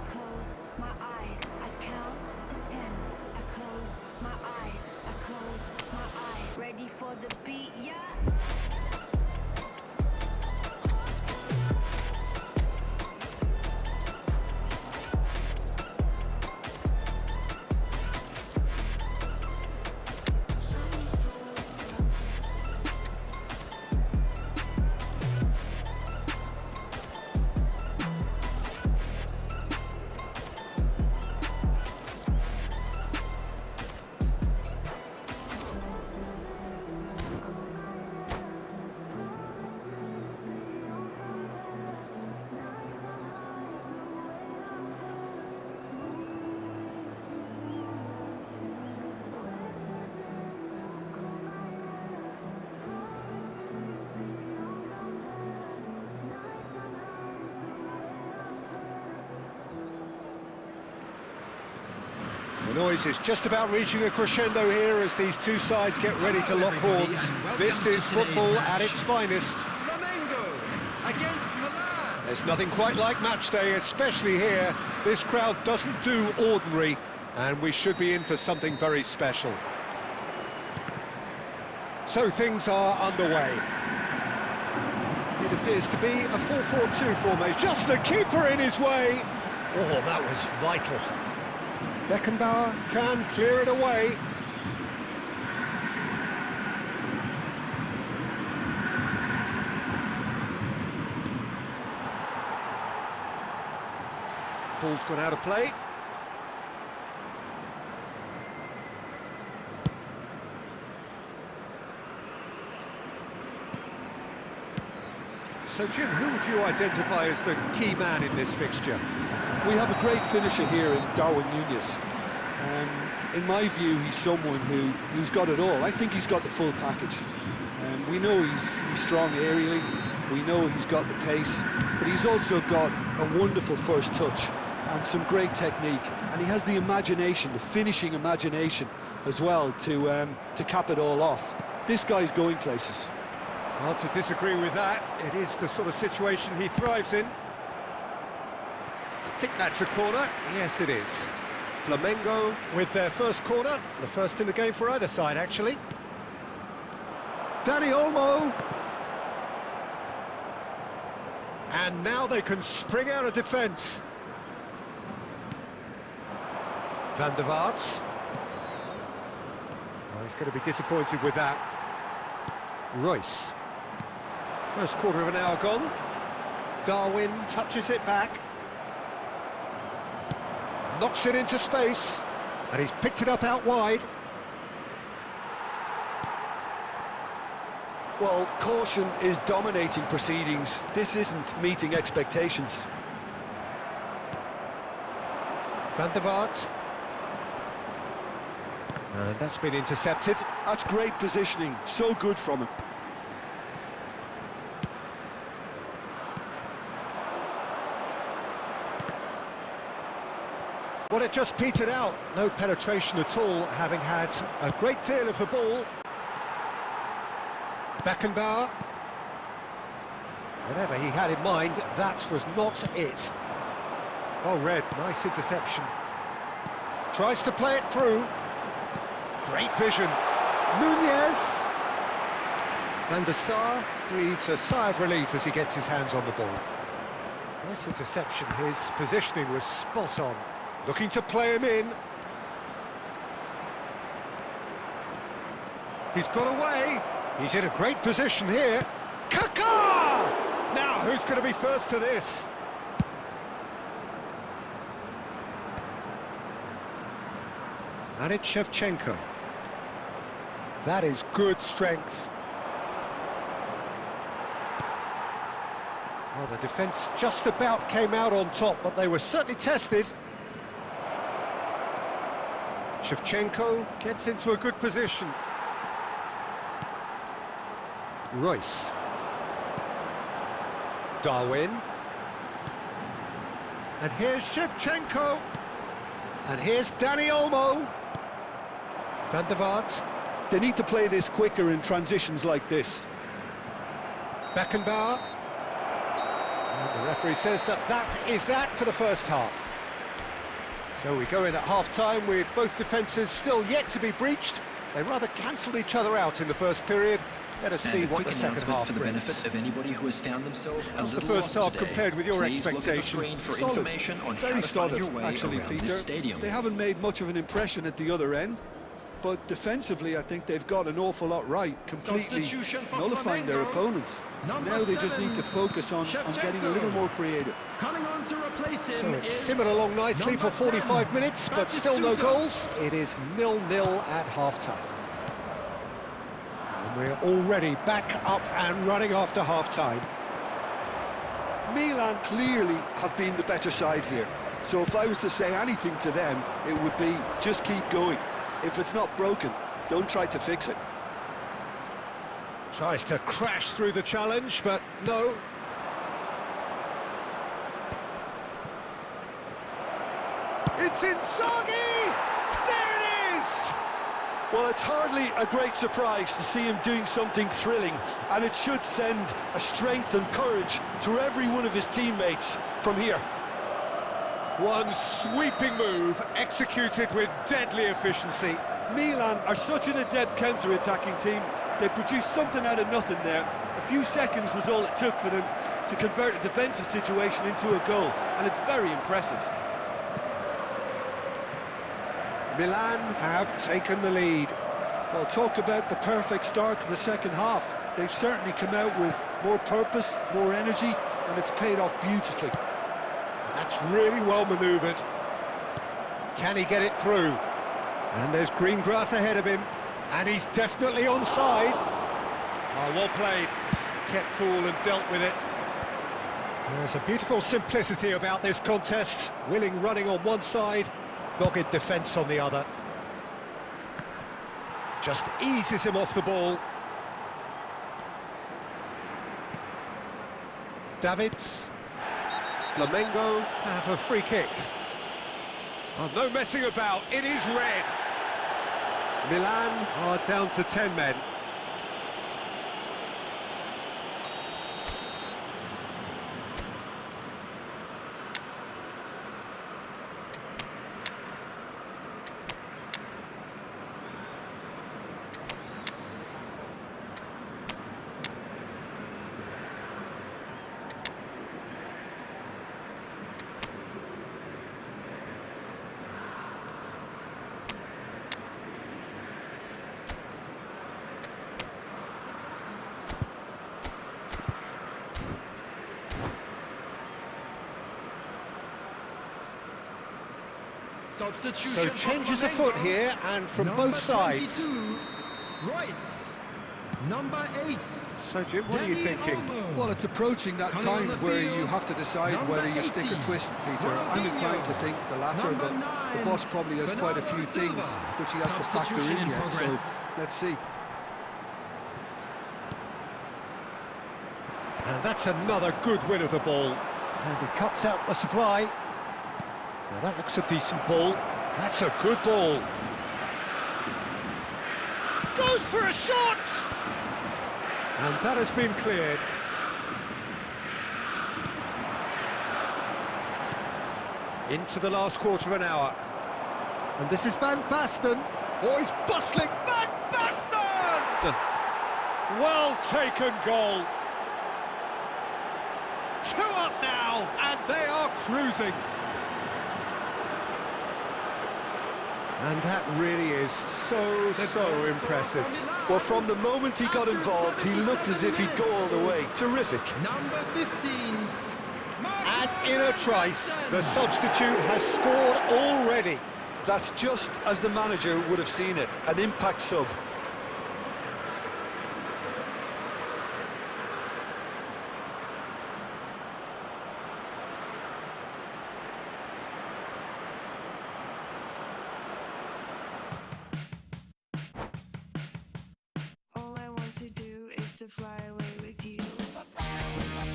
close my eyes, I count to 10. I close my eyes, I close my eyes. Ready for the beat, yeah? The noise is just about reaching a crescendo here as these two sides get ready to lock horns. This is football at its finest. Flamengo against Milan. There's nothing quite like match day, especially here. This crowd doesn't do ordinary, and we should be in for something very special. So things are underway. It appears to be a 4-4-2 formation. Just the keeper in his way. Oh, that was vital. Beckenbauer can clear it away. Ball's gone out of play. So, Jim, who would you identify as the key man in this fixture? We have a great finisher here in Darwin Núñez. In my view, he's someone who's got it all. I think he's got the full package. We know he's strong aerially, we know he's got the pace, but he's also got a wonderful first touch and some great technique, and he has the imagination, the finishing imagination as well to cap it all off. This guy's going places. Hard to disagree with that. It is the sort of situation he thrives in. I think that's a corner. Yes, it is. Flamengo with their first corner. The first in the game for either side, actually. Dani Olmo. And now they can spring out of defence. Van der Vaart. Oh, he's going to be disappointed with that. Royce. First quarter of an hour gone. Darwin touches it back. Knocks it into space, and he's picked it up out wide. Well, caution is dominating proceedings. This isn't meeting expectations. Van der Vaart. And that's been intercepted. That's great positioning, so good from him. Well, it just petered out. No penetration at all, having had a great deal of the ball. Beckenbauer. Whatever he had in mind, that was not it. Well read, nice interception. Tries to play it through. Great vision. Núñez. Van der Sar breathes a sigh of relief as he gets his hands on the ball. Nice interception, his positioning was spot on. Looking to play him in. He's got away. He's in a great position here. Kaká! Now, who's going to be first to this? And it's Shevchenko. That is good strength. Well, the defence just about came out on top, but they were certainly tested. Shevchenko gets into a good position. Royce. Darwin. And here's Shevchenko. And here's Dani Olmo. Van der Vaart. They need to play this quicker in transitions like this. Beckenbauer. And the referee says that is that for the first half. So we go in at half-time with both defences still yet to be breached. They rather cancelled each other out in the first period. Let us see what the second half for the brings. benefit of anybody who has found themselves How's the first half compared with your expectation? For Solid, information on very how to find solid, your way actually, around Peter. this stadium. They haven't made much of an impression at the other end, but defensively I think they've got an awful lot right, completely Substitution for nullifying their Flamengo. opponents. Number Now they just 7, need to focus on getting a little more creative. Coming on to replace him So it's is simmered along nicely number for 45 10, minutes, but still no goals. It is 0-0 at half-time. And we're already back up and running after half-time. Milan clearly have been the better side here, so if I was to say anything to them, it would be just keep going. If it's not broken, don't try to fix it. Tries to crash through the challenge, but no. It's Inzaghi! There it is! Well, it's hardly a great surprise to see him doing something thrilling, and it should send a strength and courage through every one of his teammates from here. One sweeping move, executed with deadly efficiency. Milan are such an adept counter-attacking team. They produced something out of nothing there. A few seconds was all it took for them to convert a defensive situation into a goal, and it's very impressive. Milan have taken the lead. Well, talk about the perfect start to the second half. They've certainly come out with more purpose, more energy, and it's paid off beautifully. That's really well manoeuvred. Can he get it through? And there's green grass ahead of him, and he's definitely onside. Oh, well played. Kept cool and dealt with it. There's a beautiful simplicity about this contest. Willing running on one side, dogged defence on the other. Just eases him off the ball. Davids. Flamengo have a free kick. Oh, no messing about, it is red. Milan are down to 10 men. substitution So for changes Flamengo. afoot here, and from Number both sides. 22, Royce. Number 8. So Jim, what are you thinking? Well, it's approaching that Coming on time the where field, you have to decide number whether you stick or 18, twist, Peter. I'm inclined to think the latter, Number but the 9, boss probably has quite a few Bernardo things Silva. which he has to factor Substitution in yet, so progress. let's see. And that's another good win of the ball. And he cuts out the supply. Now that looks a decent ball. That's a good ball. Goes for a shot! And that has been cleared. Into the last quarter of an hour. And this is Van Basten. Oh, he's bustling. Van Basten! Well taken goal. 2 up now, and they are cruising. And that really is so impressive. Well, from the moment he got involved, he looked as if he'd go all the way. Terrific. Number 15. And in a trice, the substitute has scored already. That's just as the manager would have seen it, an impact sub. All I want to do is to fly away.